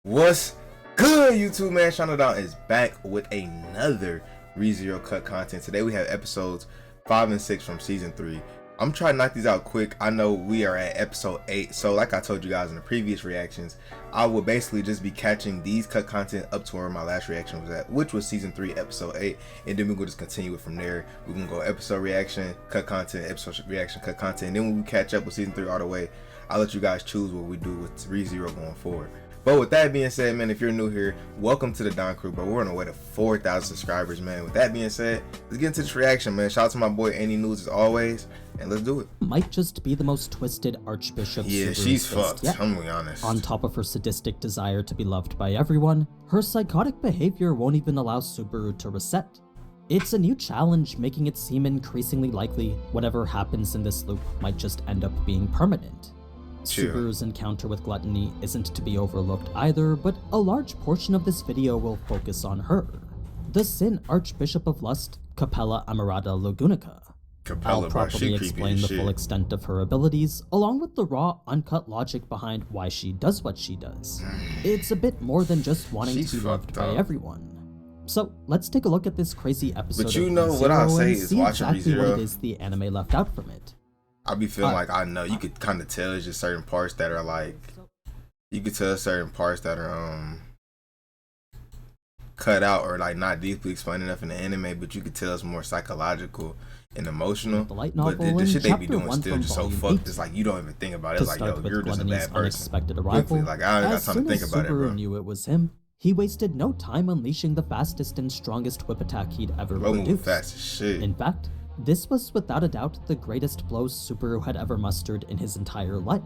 What's good, YouTube, man? Shaun is back with another ReZero cut content. Today we have episodes 5 and 6 from season 3. I'm trying to knock these out quick. I know we are at episode 8, so like I told you guys in the previous reactions, I will basically just be catching these cut content up to where my last reaction was at, which was season 3, episode 8, and then we're going to just continue it from there. We're going to go episode reaction, cut content, episode reaction, cut content, and then when we catch up with season 3 all the way, I'll let you guys choose what we do with ReZero going forward. But with that being said, man, if you're new here, welcome to the Don Crew, bro. We're on our way to 4,000 subscribers, man. With that being said, let's get into this reaction, man. Shout out to my boy AniNews as always, and let's do it. Might just be the most twisted Archbishop. Yeah, she's fucked, I'm gonna be honest. On top of her sadistic desire to be loved by everyone, her psychotic behavior won't even allow Subaru to reset. It's a new challenge, making it seem increasingly likely whatever happens in this loop might just end up being permanent. Subaru's encounter with Gluttony isn't to be overlooked either, but a large portion of this video will focus on her. The Sin Archbishop of Lust, Capella Amarada Lagunica. I'll properly explain the full extent of her abilities, along with the raw, uncut logic behind why she does what she does. It's a bit more than just wanting to be loved by everyone. So let's take a look at this crazy episode but you know what I'll say is watching exactly ReZero, what it is the anime left out from it. I be feeling like I know you could kind of tell it's just certain parts that are like, you could tell certain parts that are cut out or like not deeply explained enough in the anime, but you could tell it's more psychological and emotional. But the shit they be doing still just so fucked. It's like you don't even think about it. It's like, yo, you're just a bad person. Arrival, like I don't got time to think about it, bro. Knew it was him, he wasted no time unleashing the fastest and strongest whip attack he'd ever produced. Fast as shit. In fact, this was without a doubt the greatest blows Subaru had ever mustered in his entire life.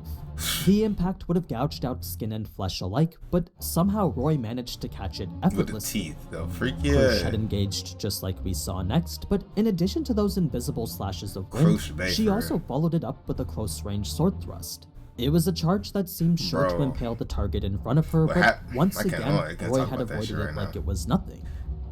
The impact would have gouged out skin and flesh alike, but somehow Roy managed to catch it effortlessly. With the teeth, though. Freak Crush had engaged just like we saw next, but in addition to those invisible slashes of wind, she also followed it up with a close-range sword thrust. It was a charge that seemed sure to impale the target in front of her, but once again, Roy had avoided it like it was nothing.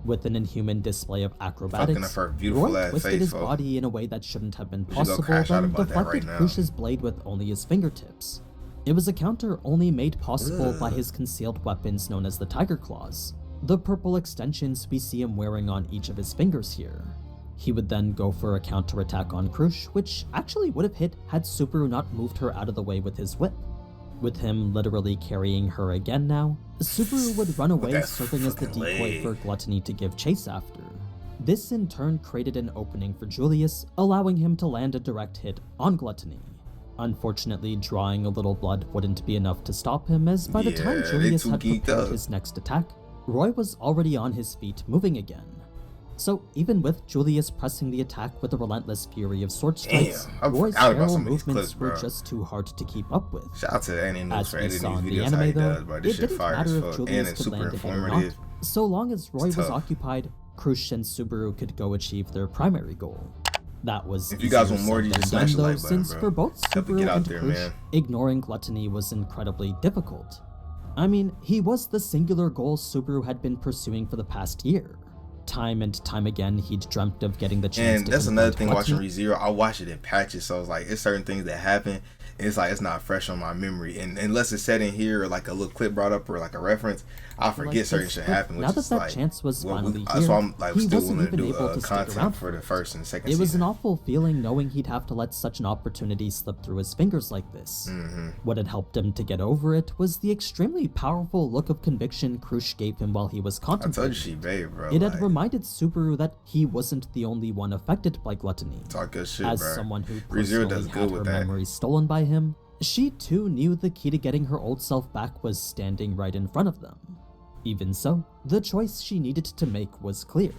With an inhuman display of acrobatics, Roy twisted his body in a way that shouldn't have been possible, then deflected Krush's blade with only his fingertips. It was a counter only made possible by his concealed weapons known as the Tiger Claws, the purple extensions we see him wearing on each of his fingers here. He would then go for a counterattack on Krush, which actually would have hit had Subaru not moved her out of the way with his whip. With him literally carrying her again now, Subaru would run away, serving as the decoy for Gluttony to give chase after. This in turn created an opening for Julius, allowing him to land a direct hit on Gluttony. Unfortunately, drawing a little blood wouldn't be enough to stop him, as by the time Julius had prepared his next attack, Roy was already on his feet moving again. So even with Julius pressing the attack with a relentless fury of sword strikes, Roy's arrow movements were just too hard to keep up with. Shout out to AniNews for editing these videos how he does, bro. This shit fire as fuck, and it's super informative. So long as Roy was occupied, Krush and Subaru could go achieve their primary goal. That was if you guys want more, you just smash the like button, since for both Subaru and Krush, ignoring Gluttony was incredibly difficult. I mean, he was the singular goal Subaru had been pursuing for the past year. Time and time again, he'd dreamt of getting the chance. And that's another thing watching ReZero. I watch it in patches, so it's like it's certain things that happen. And it's like it's not fresh on my memory, and unless it's set in here or like a little clip brought up or like a reference, I forget certain shit happened. Which is like chance was finally here, that's why I'm like still willing to do to content for the first and second season. It was an awful feeling knowing he'd have to let such an opportunity slip through his fingers like this. What had helped him to get over it was the extremely powerful look of conviction Krush gave him while he was contemplating. I told you she babe, bro. It had reminded Subaru that he wasn't the only one affected by Gluttony. Talk good shit, as bro. Someone who ReZero does had her memories stolen by him, she too knew the key to getting her old self back was standing right in front of them. Even so, the choice she needed to make was clear.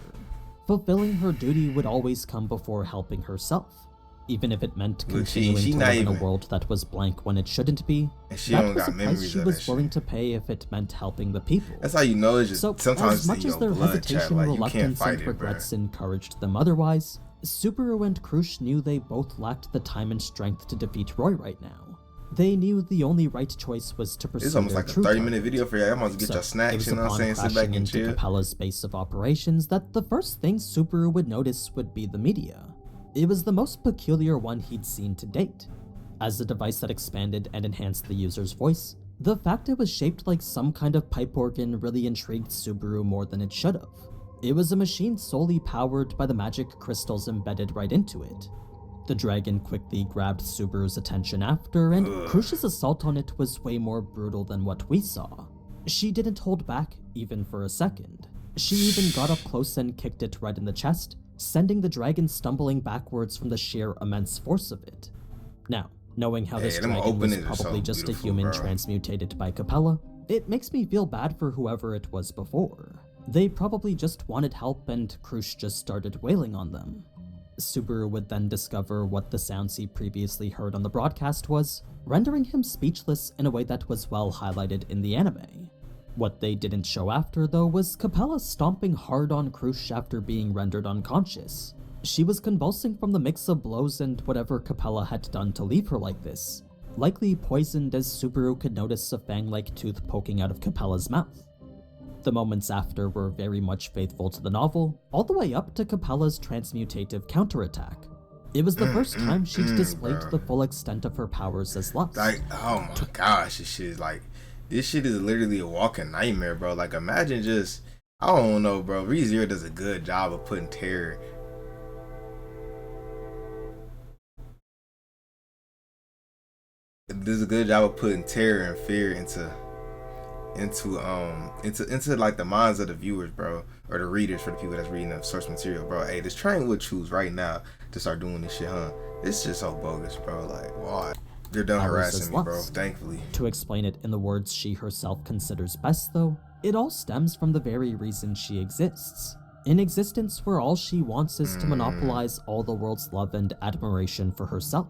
Fulfilling her duty would always come before helping herself, even if it meant continuing to live in a world that was blank when it shouldn't be. And she don't got memories she was willing to pay if it meant helping the people. That's how you know it's just sometimes as much as their hesitation, like, reluctance, and regrets encouraged them otherwise, Subaru and Krush knew they both lacked the time and strength to defeat Roy right now. They knew the only right choice was to pursue. It's almost like a 30-minute video for you. I'm about to get your snacks, you know what I'm saying? Sit back and chill. Capella's base of operations that the first thing Subaru would notice would be the media. It was the most peculiar one he'd seen to date. As a device that expanded and enhanced the user's voice, The fact it was shaped like some kind of pipe organ really intrigued Subaru more than it should have. It was a machine solely powered by the magic crystals embedded right into it. The dragon quickly grabbed Subaru's attention after, and Crush's assault on it was way more brutal than what we saw. She didn't hold back, even for a second. She even got up close and kicked it right in the chest, sending the dragon stumbling backwards from the sheer immense force of it. Now, knowing how this dragon was probably just a human transmutated by Capella, it makes me feel bad for whoever it was before. They probably just wanted help and Crush just started wailing on them. Subaru would then discover what the sounds he previously heard on the broadcast was, rendering him speechless in a way that was well highlighted in the anime. What they didn't show after, though, was Capella stomping hard on Crush after being rendered unconscious. She was convulsing from the mix of blows and whatever Capella had done to leave her like this, likely poisoned as Subaru could notice a fang-like tooth poking out of Capella's mouth. The moments after were very much faithful to the novel, all the way up to Capella's transmutative counterattack. It was the first time she'd displayed the full extent of her powers as Lux. Like, oh my gosh, this shit is literally a walking nightmare, bro. Like, imagine just, I don't know, bro. ReZero does a good job of putting terror. Does a good job of putting terror and fear into like the minds of the viewers, bro, or the readers, for the people that's reading the source material, bro. Hey, this train would choose right now to start doing this shit, huh? It's just so bogus, bro. Like, why? They're done harassing me, bro, thankfully. To explain it in the words she herself considers best, though, it all stems from the very reason she exists. An existence where all she wants is to monopolize all the world's love and admiration for herself.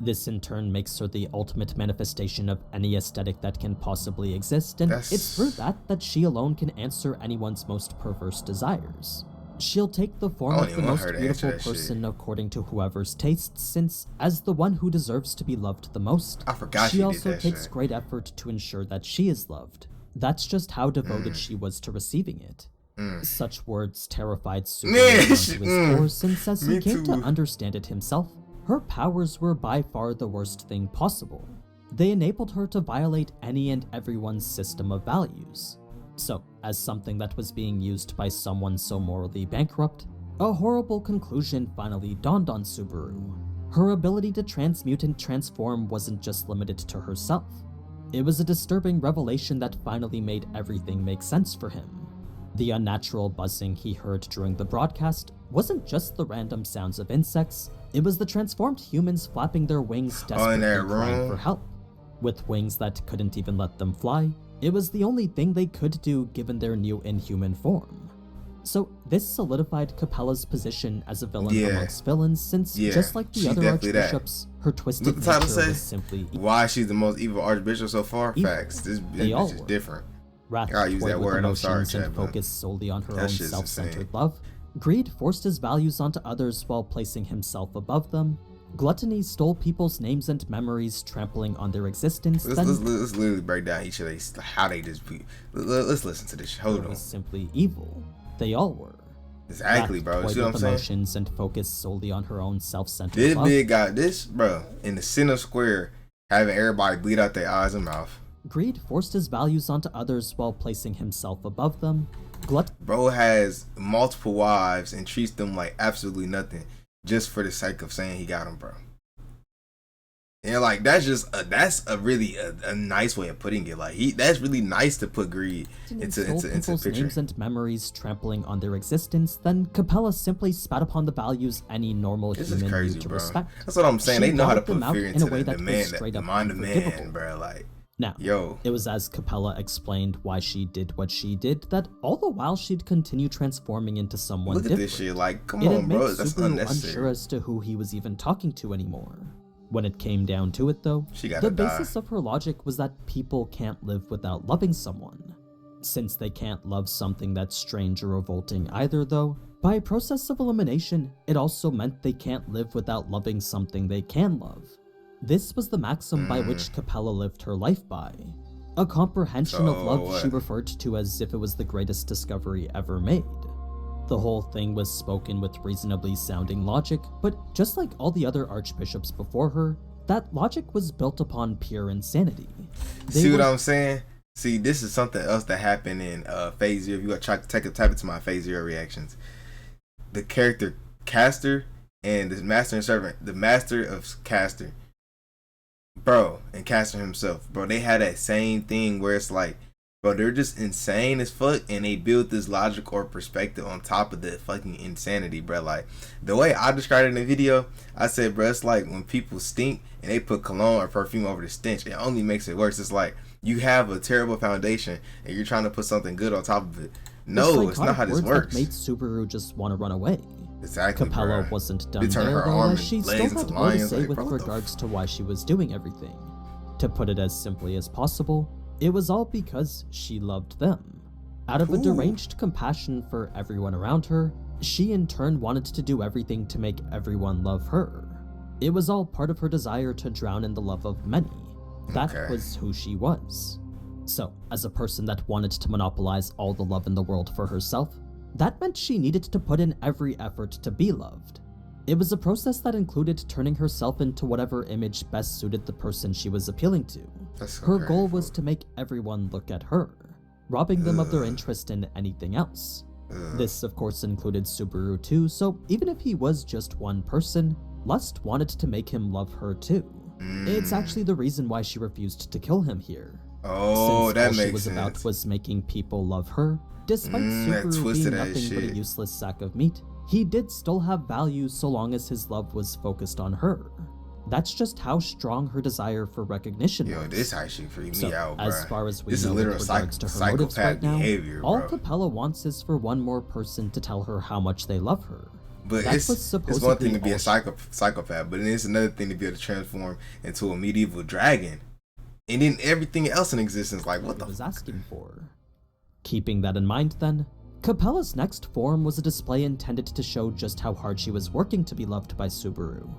This in turn makes her the ultimate manifestation of any aesthetic that can possibly exist, and it's through that she alone can answer anyone's most perverse desires. She'll take the form of the most beautiful person according to whoever's tastes, since, as the one who deserves to be loved the most, she also takes great effort to ensure that she is loved. That's just how devoted she was to receiving it. Such words terrified Subaru to his core, since as he came to understand it himself, her powers were by far the worst thing possible. They enabled her to violate any and everyone's system of values. So, as something that was being used by someone so morally bankrupt, a horrible conclusion finally dawned on Subaru. Her ability to transmute and transform wasn't just limited to herself. It was a disturbing revelation that finally made everything make sense for him. The unnatural buzzing he heard during the broadcast wasn't just the random sounds of insects, it was the transformed humans flapping their wings desperately crying for help. With wings that couldn't even let them fly, it was the only thing they could do given their new inhuman form. So this solidified Capella's position as a villain amongst villains, since just like the other archbishops, her twisted nature was simply why she's the most evil archbishop so far. Facts. This bitch is different. Wrath toyed with emotions and focused solely on her own self-centered love. Greed forced his values onto others while placing himself above them. Gluttony stole people's names and memories, trampling on their existence. Let's literally break down each of these, how they just be. Let's listen to this. Hold on. Was simply evil. They all were. Exactly, bro. You see what I'm saying? Emotions and focused solely on her own self-centered This love. big guy, this bro, in the center square, having everybody bleed out their eyes and mouth. Greed forced his values onto others while placing himself above them. Bro has multiple wives and treats them like absolutely nothing, just for the sake of saying he got them, bro. And like that's a really nice way of putting it. Like that's really nice to put greed into picture. Names and memories trampling on their existence. Then Capella simply spat upon the values any normal human need to respect. That's what I'm saying. They know how to put fear into the mind of man, bro. Like. Now, it was as Capella explained why she did what she did that all the while she'd continue transforming into someone different. Look at this shit, like, come on, bro, that's unnecessary. Unsure as to who he was even talking to anymore. When it came down to it, though, the basis of her logic was that people can't live without loving someone. Since they can't love something that's strange or revolting either, though, by process of elimination, it also meant they can't live without loving something they can love. This was the maxim by which Capella lived her life by. A comprehension of love she referred to as if it was the greatest discovery ever made. The whole thing was spoken with reasonably sounding logic, but just like all the other archbishops before her, that logic was built upon pure insanity. See what I'm saying? See, this is something else that happened in Phase Zero. If you try to type it to my Phase Zero reactions, the character Caster and the Master and Servant, the Master of Caster, bro, and Caster himself, bro, they had that same thing where it's like, bro, they're just insane as fuck, and they built this logic or perspective on top of the fucking insanity, bro. Like, the way I described it in the video, I said, bro, it's like when people stink and they put cologne or perfume over the stench, it only makes it worse. It's like you have a terrible foundation and you're trying to put something good on top of it. No, it's not how this works. That made Subaru just want to run away. Exactly, Capella bro. wasn't done there, her though, arm as she still had more to say like, with regards to why she was doing everything. To put it as simply as possible, it was all because she loved them. Out of a deranged compassion for everyone around her, she in turn wanted to do everything to make everyone love her. It was all part of her desire to drown in the love of many. That was who she was. So, as a person that wanted to monopolize all the love in the world for herself, that meant she needed to put in every effort to be loved. It was a process that included turning herself into whatever image best suited the person she was appealing to. Her goal was to make everyone look at her, robbing them of their interest in anything else. This, of course, included Subaru too, so even if he was just one person, Lust wanted to make him love her too. It's actually the reason why she refused to kill him here. Oh, Since that all makes she was sense. about was making people love her, despite Subaru being nothing but a useless sack of meat, he did still have value so long as his love was focused on her. That's just how strong her desire for recognition was. Yo, this actually freaked me out, bro. As far as we this know is literal with regards to her motives right now, behavior, all bro. Capella wants is for one more person to tell her how much they love her. But it's one thing to be a psychopath, but it's another thing to be able to transform into a medieval dragon. And then everything else in existence, like, what the was asking for. Keeping that in mind then, Capella's next form was a display intended to show just how hard she was working to be loved by Subaru.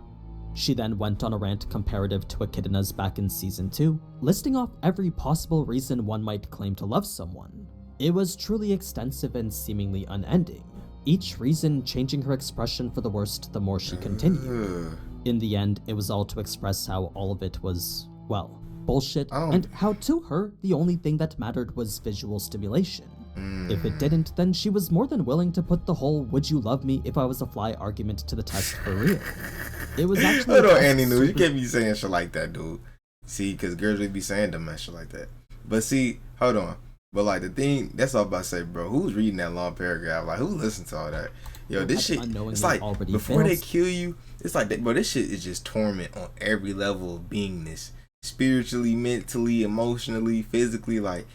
She then went on a rant comparative to Echidna's back in Season 2, listing off every possible reason one might claim to love someone. It was truly extensive and seemingly unending, each reason changing her expression for the worst the more she continued. In the end, it was all to express how all of it was, well, bullshit, and how to her, the only thing that mattered was visual stimulation. If it didn't, then she was more than willing to put the whole "would you love me if I was a fly" argument to the test for real. It was actually hold on, AniNews, you can't be saying shit like that, dude. See, because girls would be saying dumb shit like that. But see, hold on. But like the thing, that's all I'm about to say, bro. Who's reading that long paragraph? Like, who listens to all that? Yo, this shit, it's like, before they kill you, it's like, bro, this shit is just torment on every level of beingness. Spiritually, mentally, emotionally, physically, like,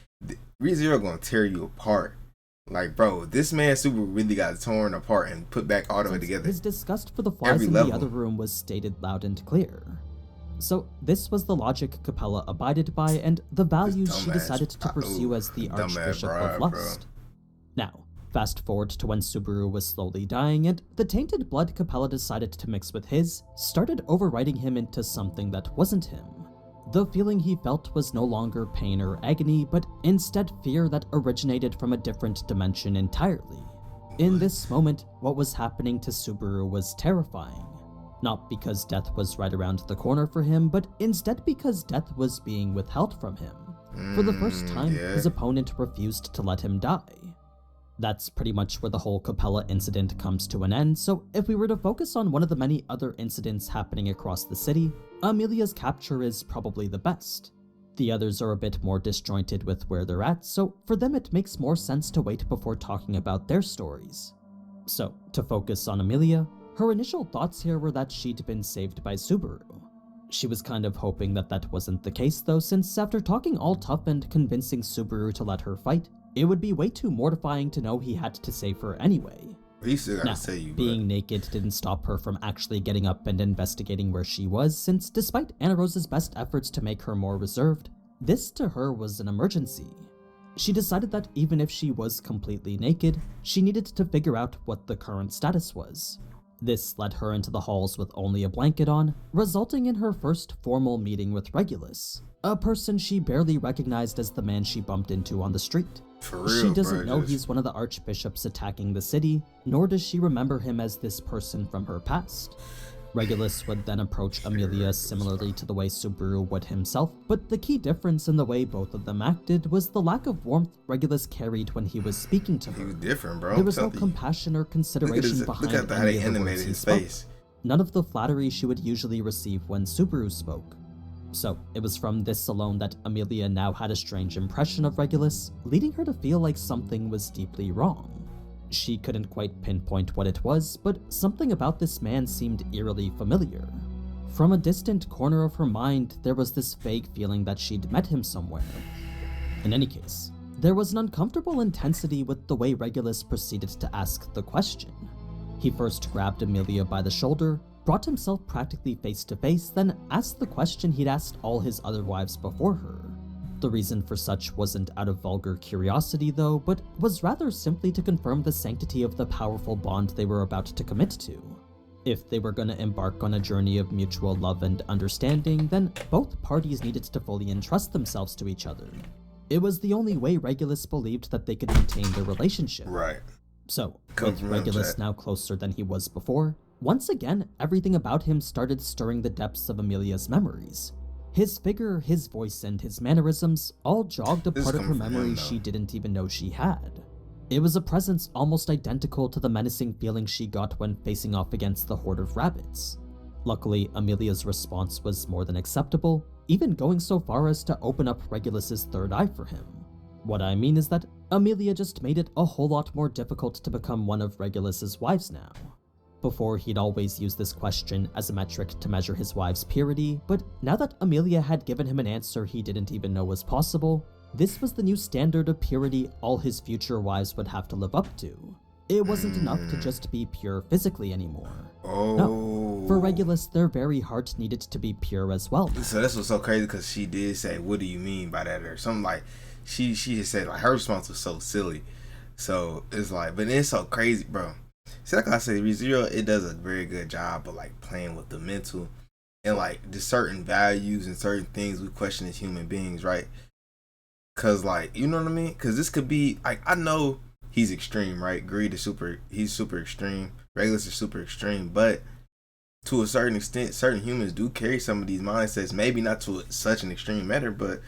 ReZero gonna tear you apart. Like, bro, this man Super really got torn apart and put back all the way together. His disgust for the flies in the other room was stated loud and clear. So this was the logic Capella abided by and the values she decided to pursue as the Archbishop of Lust. Now, fast forward to when Subaru was slowly dying and the tainted blood Capella decided to mix with his started overriding him into something that wasn't him. The feeling he felt was no longer pain or agony, but instead fear that originated from a different dimension entirely. In this moment, what was happening to Subaru was terrifying. Not because death was right around the corner for him, but instead because death was being withheld from him. For the first time, his opponent refused to let him die. That's pretty much where the whole Capella incident comes to an end, so if we were to focus on one of the many other incidents happening across the city, Amelia's capture is probably the best. The others are a bit more disjointed with where they're at, so for them it makes more sense to wait before talking about their stories. So, to focus on Amelia, her initial thoughts here were that she'd been saved by Subaru. She was kind of hoping that that wasn't the case though, since after talking all tough and convincing Subaru to let her fight, it would be way too mortifying to know he had to save her anyway. Being naked didn't stop her from actually getting up and investigating where she was, since despite Anna Rose's best efforts to make her more reserved, this to her was an emergency. She decided that even if she was completely naked, she needed to figure out what the current status was. This led her into the halls with only a blanket on, resulting in her first formal meeting with Regulus, a person she barely recognized as the man she bumped into on the street. For real, she doesn't know he's one of the archbishops attacking the city, nor does she remember him as this person from her past. Regulus would then approach Amelia similarly to the way Subaru would himself, but the key difference in the way both of them acted was the lack of warmth Regulus carried when he was speaking to her. He was different, bro. There was no compassion or consideration behind look at how they animated his face. None of the flattery she would usually receive when Subaru spoke. So, it was from this alone that Amelia now had a strange impression of Regulus, leading her to feel like something was deeply wrong. She couldn't quite pinpoint what it was, but something about this man seemed eerily familiar. From a distant corner of her mind, there was this vague feeling that she'd met him somewhere. In any case, there was an uncomfortable intensity with the way Regulus proceeded to ask the question. He first grabbed Amelia by the shoulder, brought himself practically face to face, then asked the question he'd asked all his other wives before her. The reason for such wasn't out of vulgar curiosity though, but was rather simply to confirm the sanctity of the powerful bond they were about to commit to. If they were going to embark on a journey of mutual love and understanding, then both parties needed to fully entrust themselves to each other. It was the only way Regulus believed that they could maintain their relationship. Right. So, with Regulus now closer than he was before, once again, everything about him started stirring the depths of Amelia's memories. His figure, his voice, and his mannerisms all jogged a part of her memory she didn't even know she had. It was a presence almost identical to the menacing feeling she got when facing off against the horde of rabbits. Luckily, Amelia's response was more than acceptable, even going so far as to open up Regulus's third eye for him. What I mean is that Amelia just made it a whole lot more difficult to become one of Regulus's wives now. Before, he'd always used this question as a metric to measure his wife's purity, but now that Amelia had given him an answer he didn't even know was possible, this was the new standard of purity all his future wives would have to live up to. It wasn't enough to just be pure physically anymore. No, for Regulus, their very heart needed to be pure as well. So this was so crazy because she did say, "What do you mean by that?" or something like. She had said, like, her response was so silly. So it's like, but it's so crazy, bro. See, like I said, ReZero, it does a very good job of like playing with the mental and like the certain values and certain things we question as human beings, right? Cause like, you know what I mean? Cause this could be like, I know he's extreme, right? Greed is he's super extreme. Regulus is super extreme, but to a certain extent, certain humans do carry some of these mindsets. Maybe not to such an extreme matter, but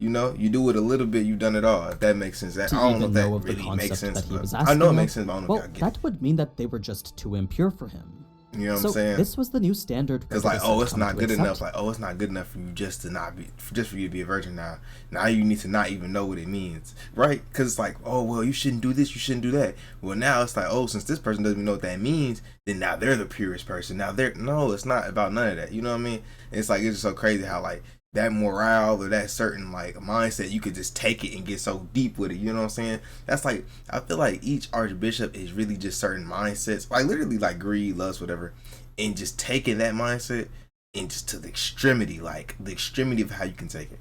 you know, you do it a little bit, you've done it all. If that makes sense. I don't know if that really makes sense. I know it makes sense, but I don't know if y'all get it. That would mean that they were just too impure for him. You know what I'm saying? This was the new standard. Because like, oh, it's not good enough. Like, oh, it's not good enough for you just to not be, just for you to be a virgin now. Now you need to not even know what it means, right? Because it's like, oh, well, you shouldn't do this, you shouldn't do that. Well, now it's like, oh, since this person doesn't even know what that means, then now they're the purest person. Now no, it's not about none of that. You know what I mean? It's like, it's just so crazy how like that morale or that certain like mindset, you could just take it and get so deep with it. You know what I'm saying? That's like, I feel like each archbishop is really just certain mindsets, like literally like greed, lust, whatever, and just taking that mindset and just to the extremity, like the extremity of how you can take it.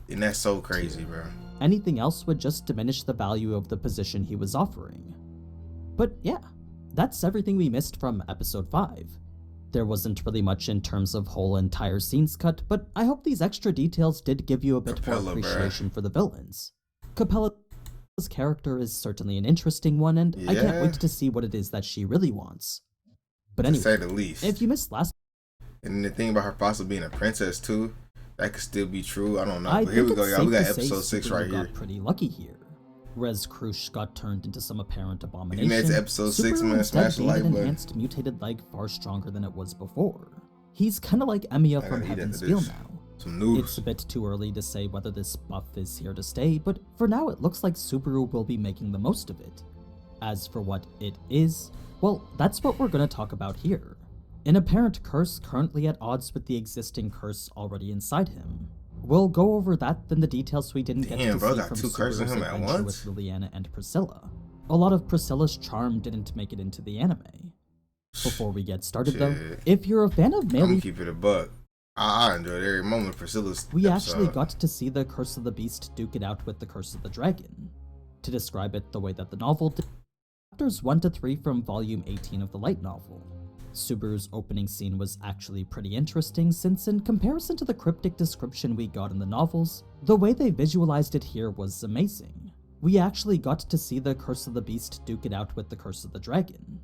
And that's so crazy, bro. Anything else would just diminish the value of the position he was offering. But yeah, that's everything we missed from episode 5. There wasn't really much in terms of whole entire scenes cut, but I hope these extra details did give you a bit more appreciation for the villains. Capella's character is certainly an interesting one, and I can't wait to see what it is that she really wants. But anyway, to say the least. If you missed last... And the thing about her possibly being a princess too, that could still be true. I don't know. But here we go, y'all. We got episode 6 right here. Got pretty lucky here. Rez Krush got turned into some apparent abomination. If you made it to episode 6, man, smash the like button. Enhanced mutated leg far stronger than it was before. He's kind of like Emiya from Heaven's Feel now. Some news. It's a bit too early to say whether this buff is here to stay, but for now it looks like Subaru will be making the most of it. As for what it is, well, that's what we're going to talk about here. An apparent curse currently at odds with the existing curse already inside him. We'll go over that, then the details we didn't get to see from Subaru's adventure with Liliana and Priscilla. A lot of Priscilla's charm didn't make it into the anime. Before we get started though, if you're a fan of I'm keep it a buck. I enjoyed every moment of Priscilla's We actually got to see the Curse of the Beast duke it out with the Curse of the Dragon. To describe it the way that the novel did, chapters 1 to 3 from volume 18 of the light novel. Subaru's opening scene was actually pretty interesting since in comparison to the cryptic description we got in the novels, the way they visualized it here was amazing. We actually got to see the Curse of the Beast duke it out with the Curse of the Dragon.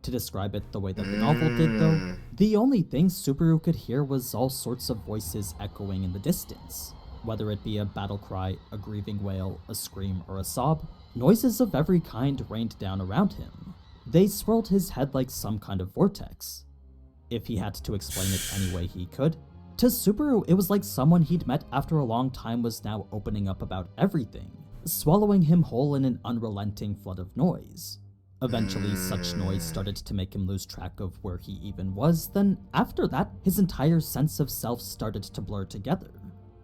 To describe it the way that the novel did, though, the only thing Subaru could hear was all sorts of voices echoing in the distance. Whether it be a battle cry, a grieving wail, a scream, or a sob, noises of every kind rained down around him. They swirled his head like some kind of vortex. If he had to explain it any way he could, to Subaru it was like someone he'd met after a long time was now opening up about everything, swallowing him whole in an unrelenting flood of noise. Eventually, such noise started to make him lose track of where he even was, then after that, his entire sense of self started to blur together.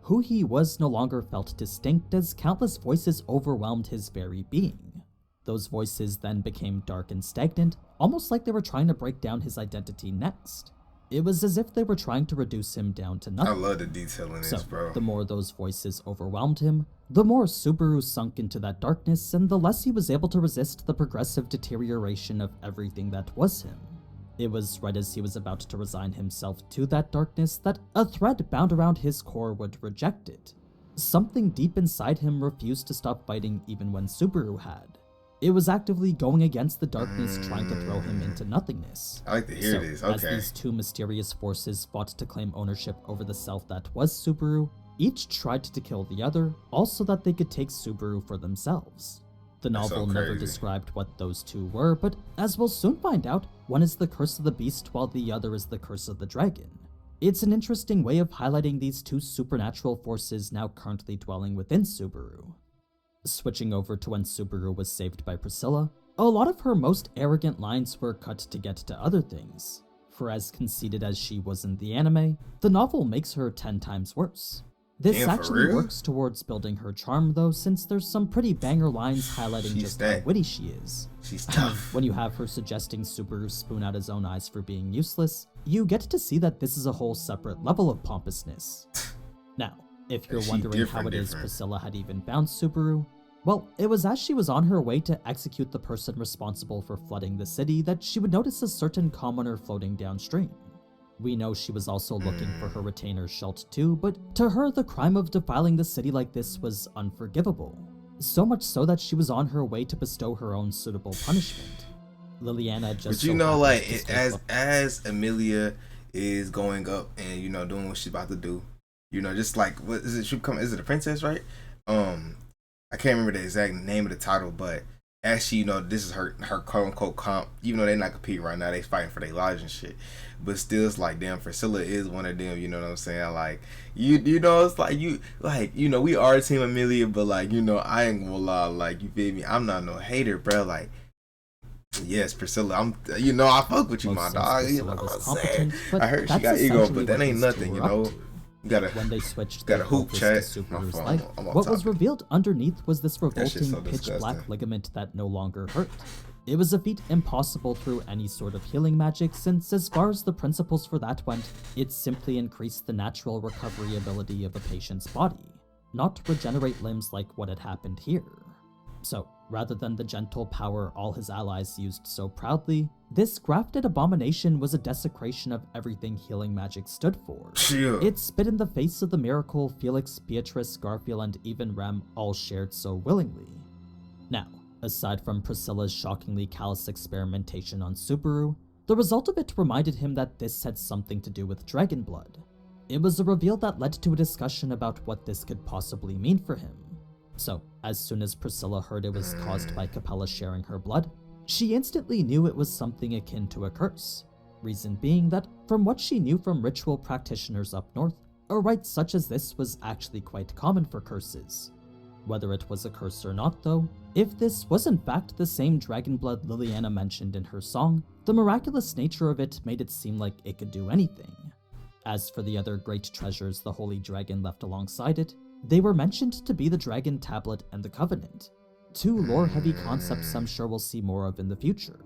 Who he was no longer felt distinct as countless voices overwhelmed his very being. Those voices then became dark and stagnant, almost like they were trying to break down his identity next. It was as if they were trying to reduce him down to nothing. I love the detail in this, bro. The more those voices overwhelmed him, the more Subaru sunk into that darkness, and the less he was able to resist the progressive deterioration of everything that was him. It was right as he was about to resign himself to that darkness that a thread bound around his core would reject it. Something deep inside him refused to stop fighting even when Subaru had. It was actively going against the darkness, trying to throw him into nothingness. I like to hear this, okay. As these two mysterious forces fought to claim ownership over the self that was Subaru, each tried to kill the other, all so that they could take Subaru for themselves. The novel never described what those two were, but as we'll soon find out, one is the curse of the beast while the other is the curse of the dragon. It's an interesting way of highlighting these two supernatural forces now currently dwelling within Subaru. Switching over to when Subaru was saved by Priscilla, a lot of her most arrogant lines were cut to get to other things. For as conceited as she was in the anime, the novel makes her 10 times worse. This actually works towards building her charm though, since there's some pretty banger lines highlighting just how witty she is. She's tough. When you have her suggesting Subaru spoon out his own eyes for being useless, you get to see that this is a whole separate level of pompousness. Now, if you're wondering how it is Priscilla had even found Subaru, well, it was as she was on her way to execute the person responsible for flooding the city that she would notice a certain commoner floating downstream. We know she was also looking for her retainer Schult too, but to her the crime of defiling the city like this was unforgivable. So much so that she was on her way to bestow her own suitable punishment. Liliana just But you know, like, as Emilia is going up and, you know, doing what she's about to do, you know, just like, what is it? Is it a princess, right? I can't remember the exact name of the title, but as she, you know, this is her quote unquote comp, even though they're not competing right now, they fighting for their lives and shit. But still, it's like, damn, Priscilla is one of them, you know what I'm saying? Like, you know, it's like, you know, we are Team Amelia, but like, you know, I ain't gonna lie, like, you feel me? I'm not no hater, bro. Like, yes, Priscilla, you know, I fuck with you, my dog. You know what I'm saying? I heard she got ego, but that ain't nothing, you know? When they switched got a hoop chat. Subaru's life, what was revealed underneath was this revolting pitch-black ligament that no longer hurt. It was a feat impossible through any sort of healing magic, since as far as the principles for that went, it simply increased the natural recovery ability of a patient's body, not regenerate limbs like what had happened here. So, rather than the gentle power all his allies used so proudly, this grafted abomination was a desecration of everything healing magic stood for. It spit in the face of the miracle Felix, Beatrice, Garfield, and even Rem all shared so willingly. Now, aside from Priscilla's shockingly callous experimentation on Subaru, the result of it reminded him that this had something to do with dragon blood. It was a reveal that led to a discussion about what this could possibly mean for him. So, as soon as Priscilla heard it was caused by Capella sharing her blood, she instantly knew it was something akin to a curse. Reason being that, from what she knew from ritual practitioners up north, a rite such as this was actually quite common for curses. Whether it was a curse or not though, if this was in fact the same dragon blood Liliana mentioned in her song, the miraculous nature of it made it seem like it could do anything. As for the other great treasures the holy dragon left alongside it, they were mentioned to be the Dragon Tablet and the Covenant, two lore-heavy concepts I'm sure we'll see more of in the future.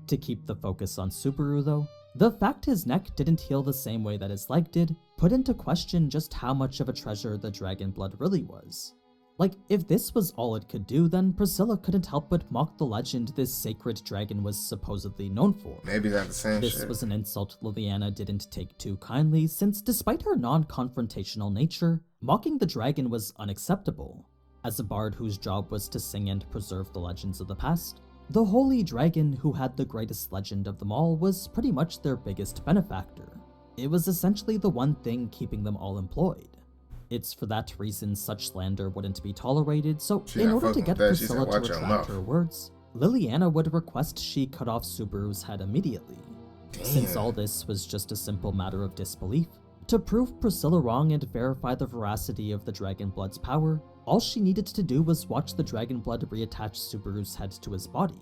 To keep the focus on Subaru though, the fact his neck didn't heal the same way that his leg did put into question just how much of a treasure the dragon blood really was. Like, if this was all it could do, then Priscilla couldn't help but mock the legend this sacred dragon was supposedly known for. Maybe that's the same shit. This was an insult Liliana didn't take too kindly, since despite her non-confrontational nature, mocking the dragon was unacceptable. As a bard whose job was to sing and preserve the legends of the past, The holy dragon, who had the greatest legend of them all, was pretty much their biggest benefactor. It was essentially the one thing keeping them all employed. It's for that reason such slander wouldn't be tolerated, so in order to get Priscilla to retract her words, Liliana would request she cut off Subaru's head immediately. Since all this was just a simple matter of disbelief, to prove Priscilla wrong and verify the veracity of the Dragon Blood's power, all she needed to do was watch the Dragon Blood reattach Subaru's head to his body.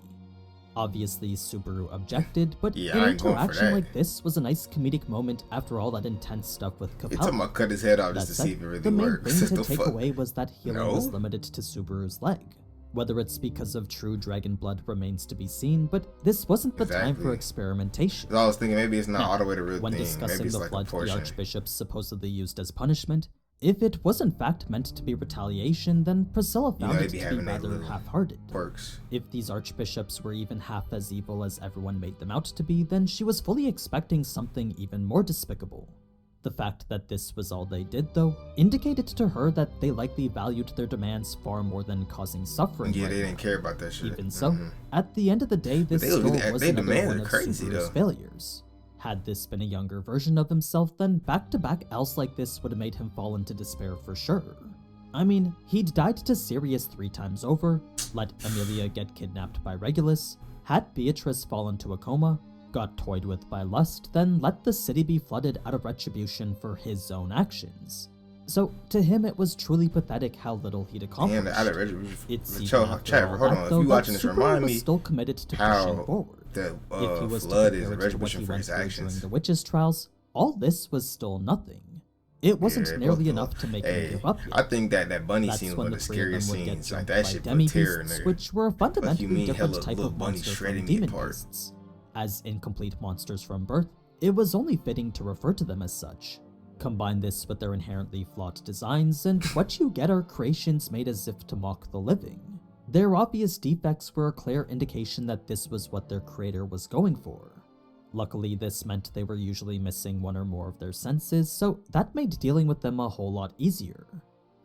Obviously, Subaru objected, but an interaction like this was a nice comedic moment after all that intense stuff with Capella. You're talking about cut his head off just to see if it really works. The main thing to take away was that healing was limited to Subaru's leg. Whether it's because of true dragon blood remains to be seen, but this wasn't the time for experimentation. I was thinking maybe it's not all the way the real when thing. Discussing maybe it's the like blood a portion. the archbishops supposedly used as punishment, if it was in fact meant to be retaliation, then Priscilla found it to be rather half-hearted. If these archbishops were even half as evil as everyone made them out to be, then she was fully expecting something even more despicable. The fact that this was all they did, though, indicated to her that they likely valued their demands far more than causing suffering. Yeah, they didn't care about that shit. Even so, at the end of the day, this still was another one of Subaru's failures. Had this been a younger version of himself, then back-to-back L's like this would have made him fall into despair for sure. I mean, he'd died to Sirius 3 times over, let Amelia get kidnapped by Regulus, had Beatrice fall into a coma, got toyed with by lust, then let the city be flooded out of retribution for his own actions. So, to him it was truly pathetic how little he'd accomplished. It's even after all that, though, that Subaru was still committed to pushing forward. If he was to compare it to what he went through during the witches' trials, all this was still nothing. It wasn't nearly enough to make him give up yet. I think that bunny scene was one of the scariest scenes. Like, that shit put terror in there. Which were a fundamentally different type of monster from demon beasts. As incomplete monsters from birth, it was only fitting to refer to them as such. Combine this with their inherently flawed designs, and what you get are creations made as if to mock the living. Their obvious defects were a clear indication that this was what their creator was going for. Luckily, this meant they were usually missing one or more of their senses, so that made dealing with them a whole lot easier.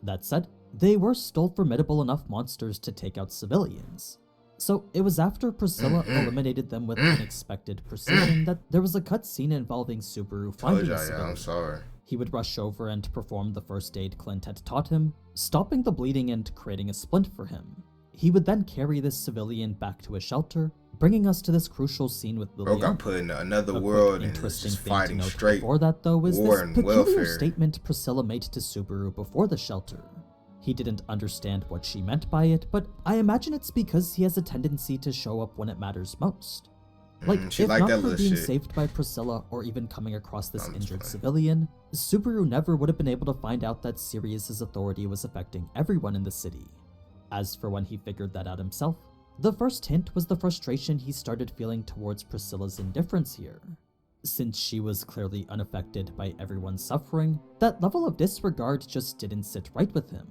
That said, they were still formidable enough monsters to take out civilians. So it was after Priscilla eliminated them with unexpected precision that there was a cutscene involving Subaru finding a civilian. He would rush over and perform the first aid Clint had taught him, stopping the bleeding and creating a splint for him. He would then carry this civilian back to a shelter, bringing us to this crucial scene with Liliana. Got put in another world and just fighting straight before that, though, is war this and peculiar welfare. statement Priscilla made to Subaru before the shelter. He didn't understand what she meant by it, but I imagine it's because he has a tendency to show up when it matters most. Like, if not for being saved by Priscilla or even coming across this injured civilian, Subaru never would have been able to find out that Sirius's authority was affecting everyone in the city. As for when he figured that out himself, the first hint was the frustration he started feeling towards Priscilla's indifference here. Since she was clearly unaffected by everyone's suffering, that level of disregard just didn't sit right with him.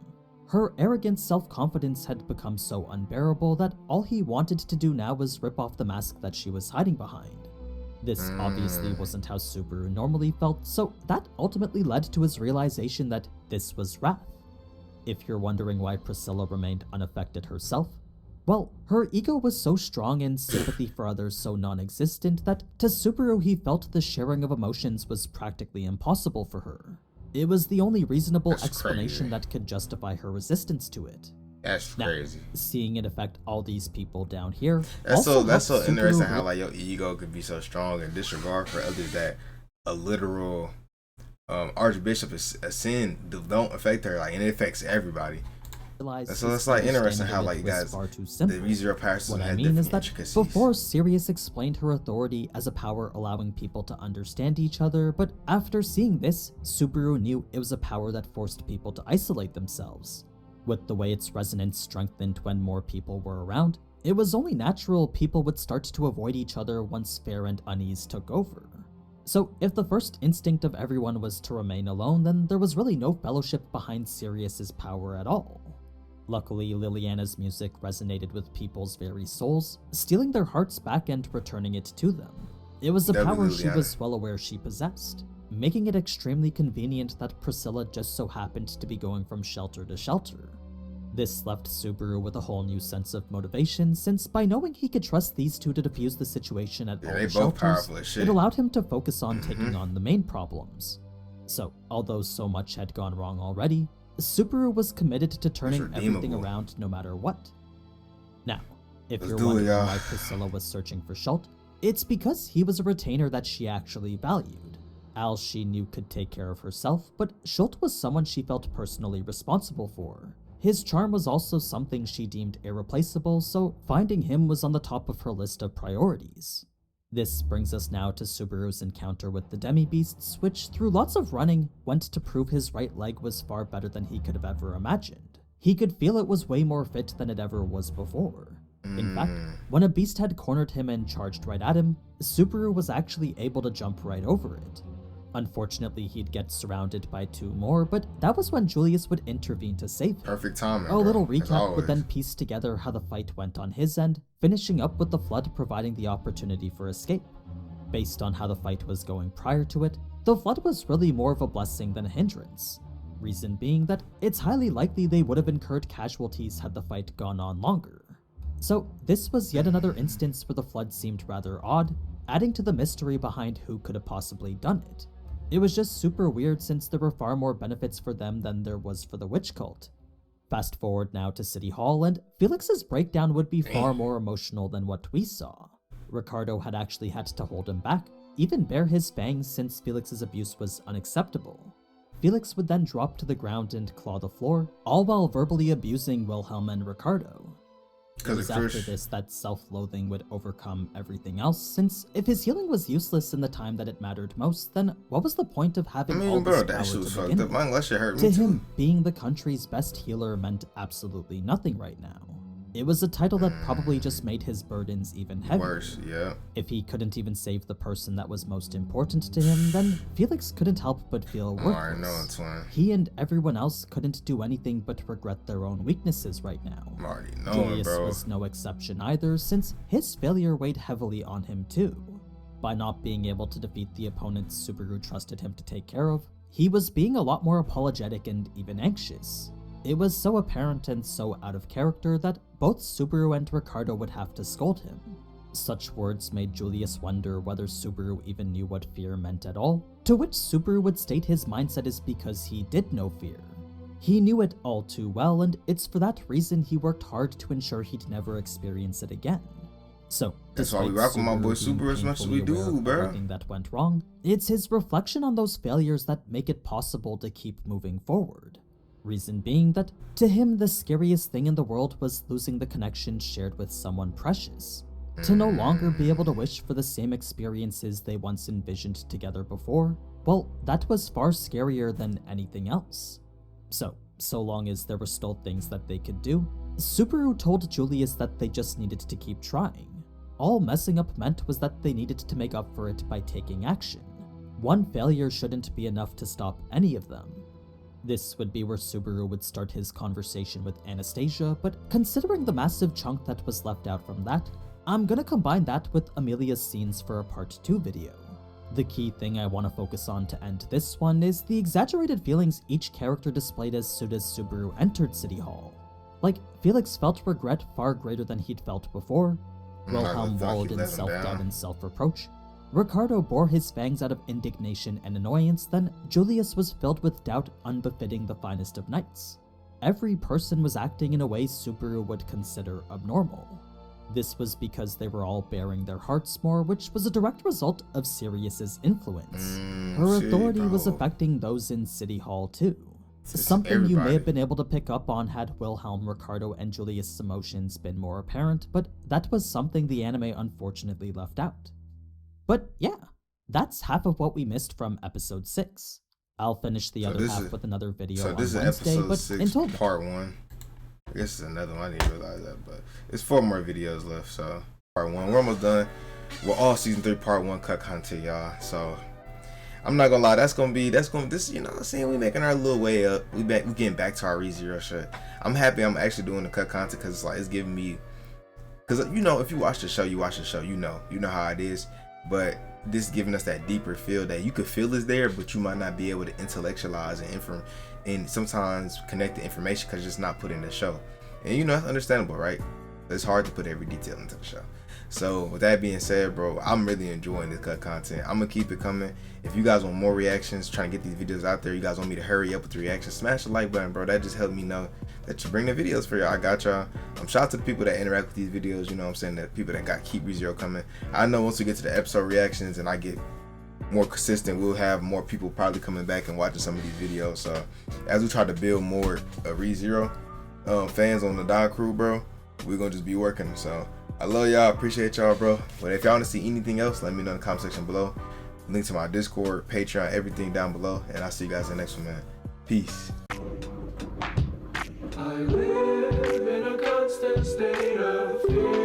Her arrogant self-confidence had become so unbearable that all he wanted to do now was rip off the mask that she was hiding behind. This obviously wasn't how Subaru normally felt, so that ultimately led to his realization that this was wrath. If you're wondering why Priscilla remained unaffected herself, well, her ego was so strong and sympathy for others so non-existent that to Subaru he felt the sharing of emotions was practically impossible for her. It was the only reasonable explanation that could justify her resistance to it. That's crazy. Seeing it affect all these people down here. That's so interesting how like your ego could be so strong and disregard for others that a literal archbishop is a sin don't affect her, like, and it affects everybody. So it's like interesting how like guys the ReZero power system had different intricacies. Before Sirius explained her authority as a power allowing people to understand each other, but after seeing this, Subaru knew it was a power that forced people to isolate themselves. With the way its resonance strengthened when more people were around, it was only natural people would start to avoid each other once fear and unease took over. So if the first instinct of everyone was to remain alone, then there was really no fellowship behind Sirius's power at all. Luckily, Liliana's music resonated with people's very souls, stealing their hearts back and returning it to them. It was a power she was well aware she possessed, making it extremely convenient that Priscilla just so happened to be going from shelter to shelter. This left Subaru with a whole new sense of motivation, since by knowing he could trust these two to defuse the situation at all the shelters, it allowed him to focus on taking on the main problems. So, although so much had gone wrong already, Subaru was committed to turning everything around no matter what. Now, if you're wondering why Priscilla was searching for Schult, it's because he was a retainer that she actually valued. Al she knew could take care of herself, but Schult was someone she felt personally responsible for. His charm was also something she deemed irreplaceable, so finding him was on the top of her list of priorities. This brings us now to Subaru's encounter with the demi-beasts, which, through lots of running, went to prove his right leg was far better than he could have ever imagined. He could feel it was way more fit than it ever was before. In fact, when a beast had cornered him and charged right at him, Subaru was actually able to jump right over it. Unfortunately, he'd get surrounded by two more, but that was when Julius would intervene to save him. Perfect timing. A little recap would then piece together how the fight went on his end, finishing up with the flood providing the opportunity for escape. Based on how the fight was going prior to it, the flood was really more of a blessing than a hindrance. Reason being that it's highly likely they would have incurred casualties had the fight gone on longer. So this was yet another instance where the flood seemed rather odd, adding to the mystery behind who could have possibly done it. It was just super weird since there were far more benefits for them than there was for the witch cult. Fast forward now to City Hall, and Felix's breakdown would be far more emotional than what we saw. Ricardo had actually had to hold him back, even bare his fangs since Felix's abuse was unacceptable. Felix would then drop to the ground and claw the floor, all while verbally abusing Wilhelm and Ricardo. It was after this that self-loathing would overcome everything else, since if his healing was useless in the time that it mattered most, then what was the point of having all this power to begin with? To him, being the country's best healer meant absolutely nothing right now. It was a title that probably just made his burdens even heavier. Worse, yeah. If he couldn't even save the person that was most important to him, then Felix couldn't help but feel worthless. He and everyone else couldn't do anything but regret their own weaknesses right now. Julius was no exception either, since his failure weighed heavily on him too. By not being able to defeat the opponents Subaru trusted him to take care of, he was being a lot more apologetic and even anxious. It was so apparent and so out of character that both Subaru and Ricardo would have to scold him. Such words made Julius wonder whether Subaru even knew what fear meant at all, to which Subaru would state his mindset is because he did know fear. He knew it all too well, and it's for that reason he worked hard to ensure he'd never experience it again. So, that's why we rock with my boy Subaru as much as we do, bro. Everything that went wrong, it's his reflection on those failures that make it possible to keep moving forward. Reason being that, to him, the scariest thing in the world was losing the connection shared with someone precious. To no longer be able to wish for the same experiences they once envisioned together before, well, that was far scarier than anything else. So long as there were still things that they could do, Subaru told Julius that they just needed to keep trying. All messing up meant was that they needed to make up for it by taking action. One failure shouldn't be enough to stop any of them. This would be where Subaru would start his conversation with Anastasia, but considering the massive chunk that was left out from that, I'm gonna combine that with Amelia's scenes for a part 2 video. The key thing I want to focus on to end this one is the exaggerated feelings each character displayed as soon as Subaru entered City Hall. Like, Felix felt regret far greater than he'd felt before, Wilhelm wallowed in self-doubt and self-reproach, Ricardo bore his fangs out of indignation and annoyance, then Julius was filled with doubt unbefitting the finest of knights. Every person was acting in a way Subaru would consider abnormal. This was because they were all bearing their hearts more, which was a direct result of Sirius's influence. Her authority was affecting those in City Hall too. Something you may have been able to pick up on had Wilhelm, Ricardo, and Julius' emotions been more apparent, but that was something the anime unfortunately left out. But yeah, that's half of what we missed from episode 6. I'll finish the other half with another video on Wednesday, episode 6, until part 1. I guess it's another one, I didn't realize that, but it's 4 more videos left, so part 1. We're almost done with all season 3 part 1 cut content, y'all. So I'm not gonna lie, this, you know what I'm saying, we making our little way up. We getting back to our ReZero shit. I'm happy I'm actually doing the cut content because it's like, it's giving me, because you know, if you watch the show, you know how it is. But this giving us that deeper feel that you could feel is there, but you might not be able to intellectualize and sometimes connect the information because it's not put in the show. And you know, that's understandable, right? It's hard to put every detail into the show. So with that being said, bro, I'm really enjoying this cut content. I'm gonna keep it coming. If you guys want more reactions, trying to get these videos out there, you guys want me to hurry up with the reactions, smash the like button, bro. That just helped me know that you bring the videos for y'all. I got y'all. Shout out to the people that interact with these videos, you know what I'm saying, the people that got keep ReZero coming. I know once we get to the episode reactions and I get more consistent, we'll have more people probably coming back and watching some of these videos. So as we try to build more ReZero fans on the Don crew, bro, we're gonna just be working. So I love y'all, appreciate y'all, bro. But if y'all want to see anything else, let me know in the comment section below. Link to my Discord, Patreon, everything down below. And I'll see you guys in the next one, man. Peace. I live in a constant state of fear.